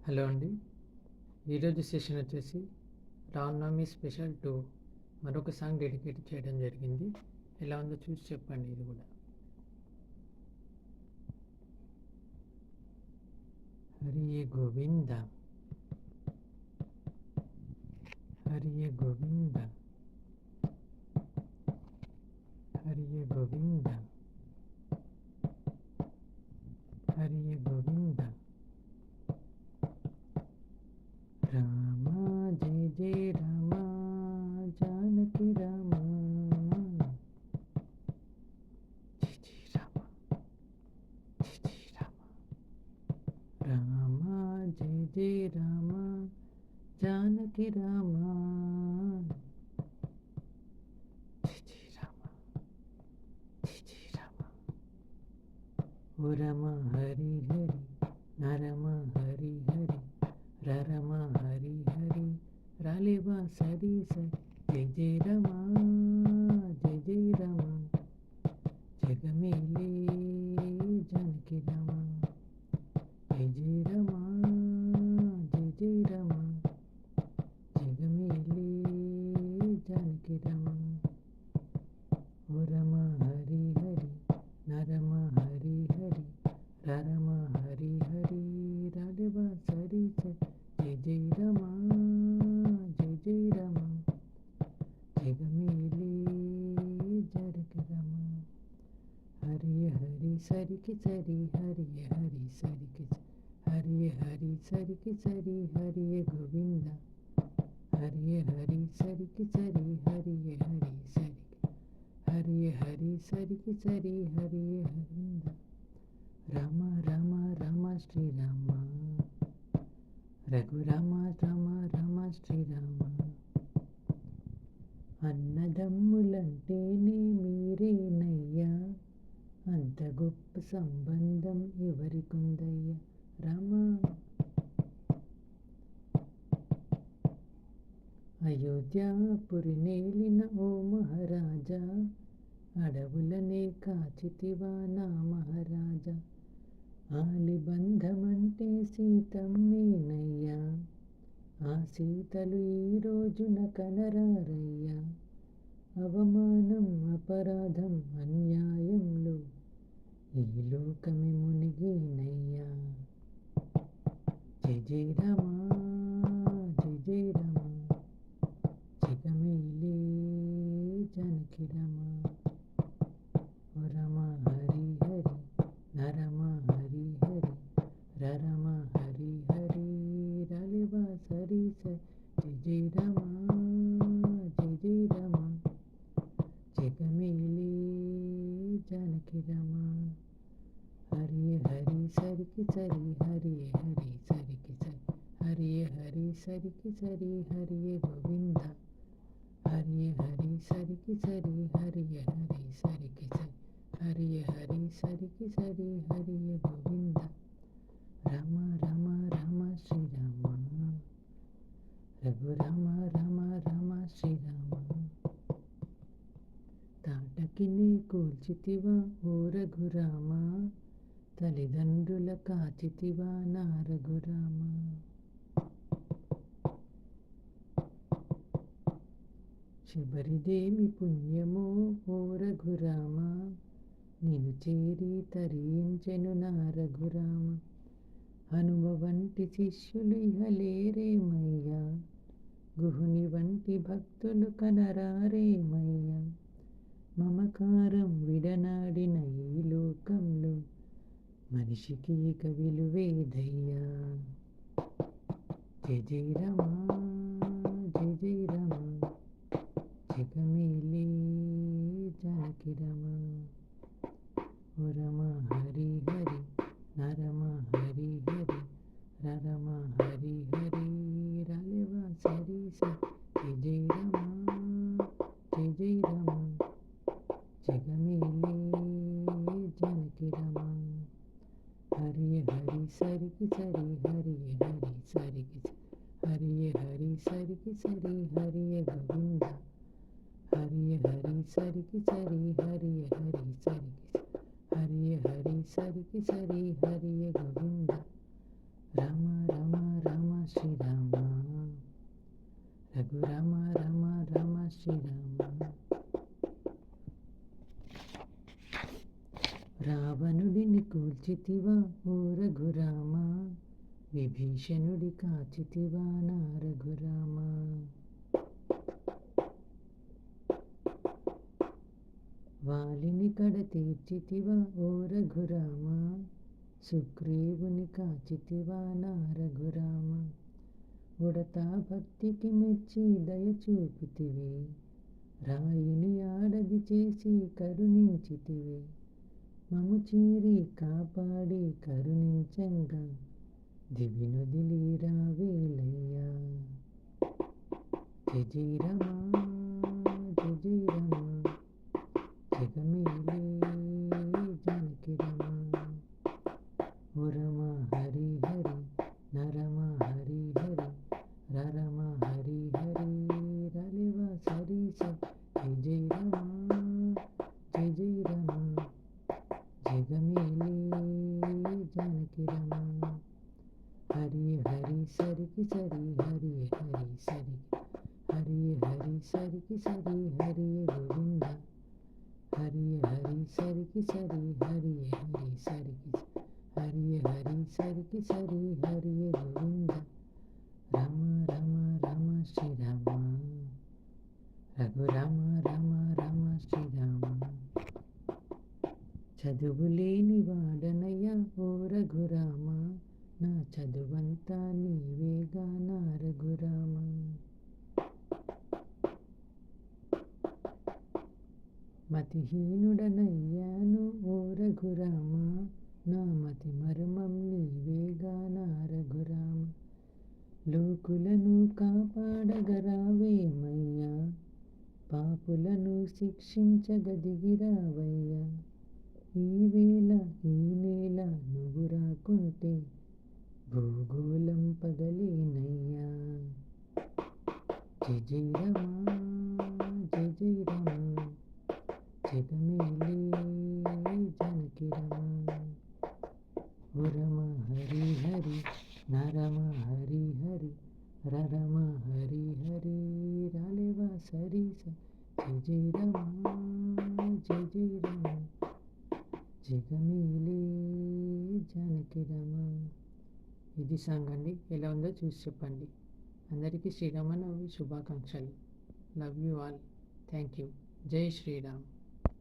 Hello అండి. ఈరోజు session వచ్చేసి రామనవమి స్పెషల్ 2 మరొక సాంగ్ డెడికేట్ చేయడం జరిగింది. ఎలా ఉందో చూసి చెప్పండి ఇది కూడా. హరియే గోవింద హరియే గోవింద హరియే గోవింద హరియే గోవింద రామ జయ జయ రామ జానకి రామ జయ జయ రామ జయ జయ రామ రామ జయ జయ రామ జానకి రామ జయ జయ రామ జయ జయ రామ ఓ రమ హరి హరి నరమ హరి హరి రరమ హరి హరి రాలేవా సరి సరి జయ జయ రమ జయ జయ రమ జగమేలే జానకి రమ జయ జయ రమ జయ జయ రమ జగమేలే జానకి రమ ఓ రమ హరి హరి నరమ హరి హరి రరమ హరి హరి రాలేవా సరి సరి జయ జయ రమ జయ జయ రమ జగమేలే జానకి రమ హరి హరి సరికి సరి హరి హరి సరికి హరి హరి సరికి సరి హరి గోవింద హరి హరి సరికి సరి హరి హరి సరికి హరి హరి సరికి సరి హరి గోవింద రామ రామ రామ శ్రీరామ రఘురామ రామ రామ శ్రీరామ అన్నదమ్ములంటేనే మీరేనయ్యా అంత గొప్ప సంబంధం ఎవరికుందయ్యా రామ అయోధ్యాపురి నేలిన ఓ మహారాజా అడవులనే కాచితివా నా మహారాజా ఆలిబంధమంటే సీతమ్మేనయ్యా ఆ సీతలు ఈ రోజున కనరారయ్యా అవమానం అపరాధం అన్యాయంలో ఈ లోకమే మునిగినయ్యా జయ జయ రమ జయ జయ రమ జగమేలే జానకి రమ ఓ రమ హరి హరి నరమ హరి హరి రరమ హరి హరి రాలేవా సరి సరి జయ జయ రమ జయ జయ రమ జగమేలే జానకి రమ హరి హరి సరికి సరి హరి హరి సరికి సరి హరి హరి సరికి సరి హరి గోవింద హరి హరి సరికి సరి హరి హరి సరికి సరి హరి హరి సరికి సరి హరి గోవింద రామ రామ రామ శ్రీరామ రఘురామ రామ రామ శ్రీరామ తాటకిని కూల్చితివా ఓ రఘురామ తల్లిదండ్రుల కాచితివా నా రఘురామ శబరిదేవి పుణ్యమో ఓ రఘురామ నిన్ను చేరి తరించెను నా రఘురామ హనుమ వంటి శిష్యులు ఇహలేరేమయ్యా గుహుని వంటి భక్తులు కనరారేమయ్యా మమకారం విడనాడిన ఈ లోకంలో మనిషికి ఇక విలువేదయ్యా జయ జయ రమ జయ జయ రమ జగమేలే జానకి రమ ఓ రమ హరి హరి నరమ హరి హరి రరమ హరి హరి రాలేవా సరి సరి జయ జయ రమ జయ జయ రమ జగమేలే జానకి రమ హరి హరి సరికి సరి హరి హరి సరికి హరి హరి సరికి సరి హరి గోవింద హరి హరి సరికి సరి హరి హరి సరికి హరి హరి సరికి సరి హరి గోవింద రామ రామ కాచితివా ఓ రఘురామ, విభీషణుడి కాచితివా నా రఘురామ. వాలిని కడ తీర్చితివా ఓ రఘురామ, సుగ్రీవుని కాచితివా నా రఘురామ. ఉడతా భక్తికి మెచ్చి దయ చూపితివి, రాయిని ఆడది చేసి కరుణించితివి. మము చీరి కాపాడి కరుణించంగా, దివినొదిలి రావేలయ్యా. జయ జయ రమా జయ జయ రమా, జగమేలే జానకి రమా. ఓ రమ హరి హరి నరమ హరి హరి, రరమ హరి హరి రలివ సరి సరి. జయ జయ రమా జయ జయ రమా, జగమేలే జానకి రమా. హరి హరి సరికి సరి హరి హరి సరి, హరి హరి సరికి సరి హరి గోవింద. హరి హరి సరికి సరి హరి హరి సరికి, హరి హరి సరికి సరి హరి గోవింద. రమ రమ రమ శ్రీరామ, రఘురామ రమ రమ శ్రీరామ. చదువులేని వాడనయ్యా ఓ రఘురామ, నా చదువంతా నీవేగా నా రఘురామ. మతిహీనుడనయ్యాను ఓ రఘురామ, నా మతి మర్మం నీవేగా నా రఘురామ. లోకులను కాపాడగరావేమయ్యా, పాపులను శిక్షించగదిగిరావయ్యా. ఈ వేళ ఈ నేల నువ్వు రాకుంటే, భూగోళం పగలేనయ్యా. జయ జయ రమా జయ జయ రమా, జగమేలే జానకి రమా. ఓ రమ హరి హరి నరమ హరి హరి, రరమ హరి హరి రాలేవ సరి సరి. జయ జయ రమా జయ జయ రమా, జగమేలే జానకి రమా. ఇది సాంగ్ అండి. ఎలా ఉందో చూసి చెప్పండి. అందరికీ శ్రీరామనవమి శుభాకాంక్షలు. Love you all. Thank you. జై శ్రీరామ్.